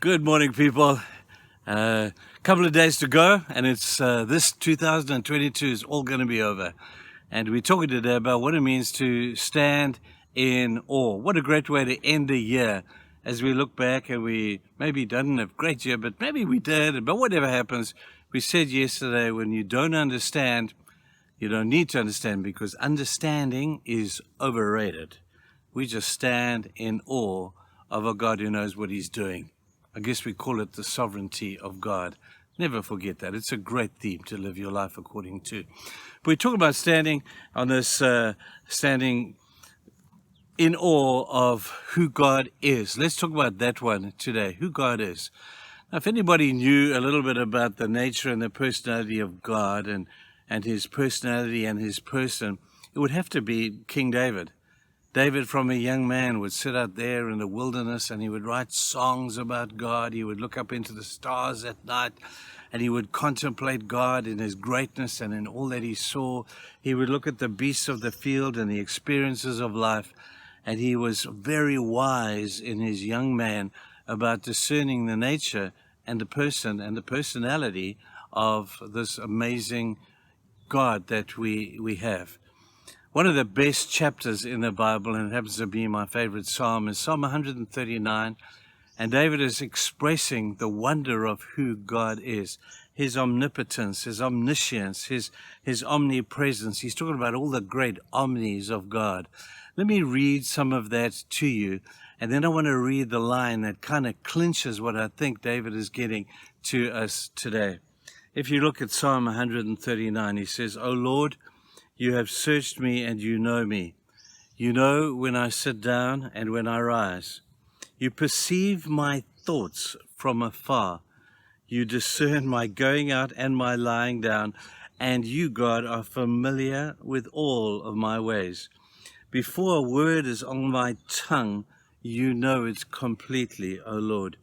Good morning, people. Couple of days to go, and it's this 2022 is all going to be over. And we're talking today about what it means to stand in awe. What a great way to end the year as we look back and we maybe didn't have a great year, but maybe we did. But whatever happens, we said yesterday, when you don't understand, you don't need to understand, because understanding is overrated. We just stand in awe of a God who knows what he's doing. I guess we call it the sovereignty of God. Never forget that. It's a great theme to live your life according to. But we talk about standing on this, standing in awe of who God is. Let's talk about that one today, who God is. Now, if anybody knew a little bit about the nature and the personality of God and his personality and his person, it would have to be King David. David, from a young man, would sit out there in the wilderness and he would write songs about God. He would look up into the stars at night and he would contemplate God in his greatness and in all that he saw. He would look at the beasts of the field and the experiences of life. And he was very wise in his young man about discerning the nature and the person and the personality of this amazing God that we have. One of the best chapters in the Bible, and it happens to be my favorite psalm, is Psalm 139. And David is expressing the wonder of who God is, his omnipotence, his omniscience, his omnipresence. He's talking about all the great omnis of God. Let me read some of that to you, and then I want to read the line that kind of clinches what I think David is getting to us today. If you look at Psalm 139, he says, "O Lord, you have searched me and you know me. You know when I sit down and when I rise. You perceive my thoughts from afar. You discern my going out and my lying down, and you, God, are familiar with all of my ways. Before a word is on my tongue, you know it completely, O Lord.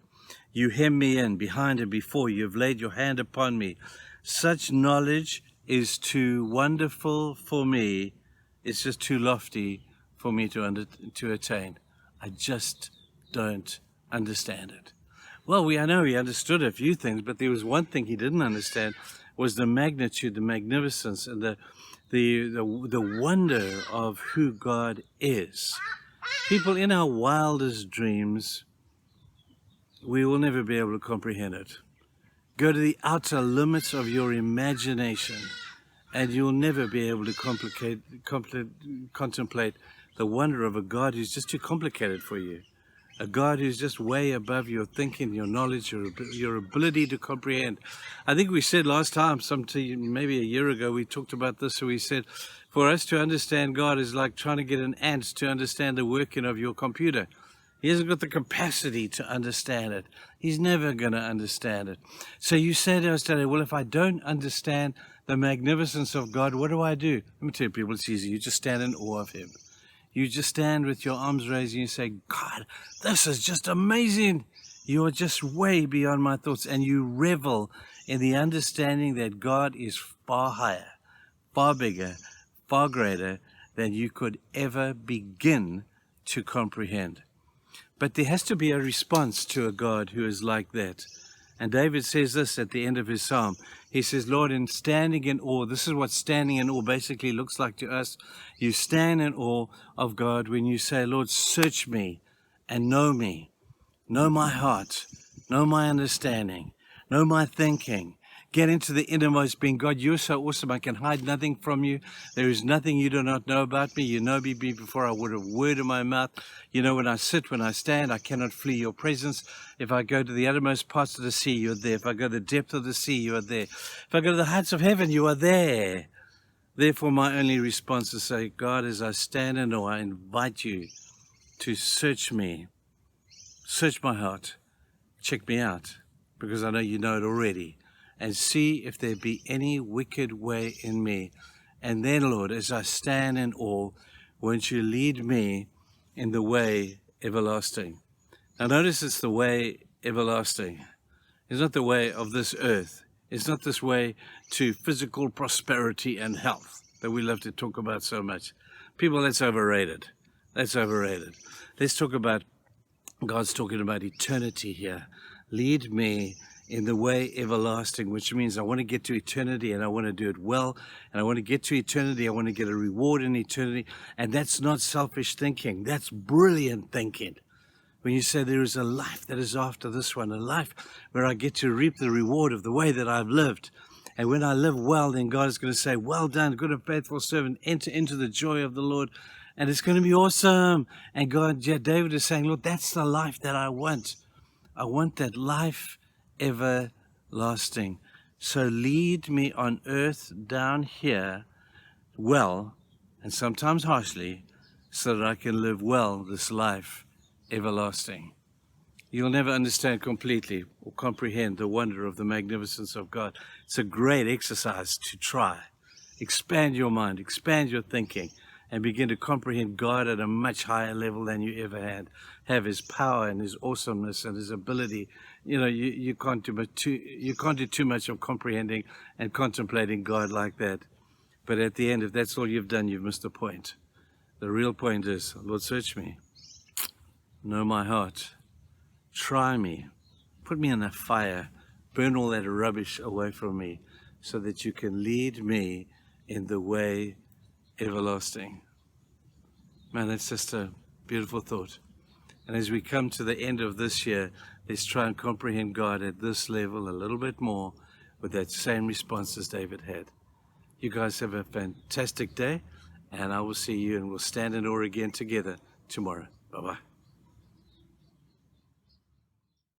You hem me in, behind and before. You have laid your hand upon me. Such knowledge is too wonderful for me. It's just too lofty for me to attain. I just don't understand it." Well, I know he understood a few things, but there was one thing he didn't understand, was the magnitude, the magnificence, and the wonder of who God is. People, in our wildest dreams, we will never be able to comprehend it. Go to the outer limits of your imagination, and you'll never be able to contemplate the wonder of a God who's just too complicated for you. A God who's just way above your thinking, your knowledge, your ability to comprehend. I think we said last time, maybe a year ago, we talked about this. So we said, for us to understand God is like trying to get an ant to understand the working of your computer. He hasn't got the capacity to understand it. He's never going to understand it. So you say to us today, well, if I don't understand the magnificence of God, what do? Let me tell you, people, it's easy. You just stand in awe of him. You just stand with your arms raised and you say, God, this is just amazing. You are just way beyond my thoughts. And you revel in the understanding that God is far higher, far bigger, far greater than you could ever begin to comprehend. But there has to be a response to a God who is like that. And David says this at the end of his psalm. He says, Lord, in standing in awe, this is what standing in awe basically looks like to us. You stand in awe of God when you say, Lord, search me and know me. Know my heart. Know my understanding. Know my thinking. Get into the innermost being. God, you're so awesome. I can hide nothing from you. There is nothing you do not know about me. You know me before I would have word in my mouth. You know when I sit, when I stand, I cannot flee your presence. If I go to the uttermost parts of the sea, you're there. If I go to the depth of the sea, you are there. If I go to the heights of heaven, you are there. Therefore, my only response is to say, God, as I stand in awe, I invite you to search me. Search my heart. Check me out, because I know you know it already. And see if there be any wicked way in me. And then, Lord, as I stand in awe, won't you lead me in the way everlasting? Now notice it's the way everlasting. It's not the way of this earth. It's not this way to physical prosperity and health that we love to talk about so much. People, that's overrated. That's overrated. Let's talk about, God's talking about eternity here. lead me in the way everlasting, which means I want to get to eternity and I want to do it well. And I want to get to eternity. I want to get a reward in eternity. And that's not selfish thinking. That's brilliant thinking. When you say there is a life that is after this one, a life where I get to reap the reward of the way that I've lived. And when I live well, then God is going to say, well done, good and faithful servant, enter into the joy of the Lord. And it's going to be awesome. And David is saying, Lord, that's the life that I want. I want that life everlasting. So lead me on earth down here well, and sometimes harshly, so that I can live well this life everlasting. You'll never understand completely or comprehend the wonder of the magnificence of God. It's a great exercise to try. Expand your mind, expand your thinking, and begin to comprehend God at a much higher level than you ever had. Have His power and His awesomeness and His ability. You know, you can't do too much of comprehending and contemplating God like that. But at the end, if that's all you've done, you've missed the point. The real point is, Lord, search me. Know my heart. Try me. Put me in the fire. Burn all that rubbish away from me so that you can lead me in the way everlasting. Man, that's just a beautiful thought. And as we come to the end of this year, let's try and comprehend God at this level a little bit more with that same response as David had. You guys have a fantastic day, and I will see you and we'll stand in awe again together tomorrow. Bye-bye.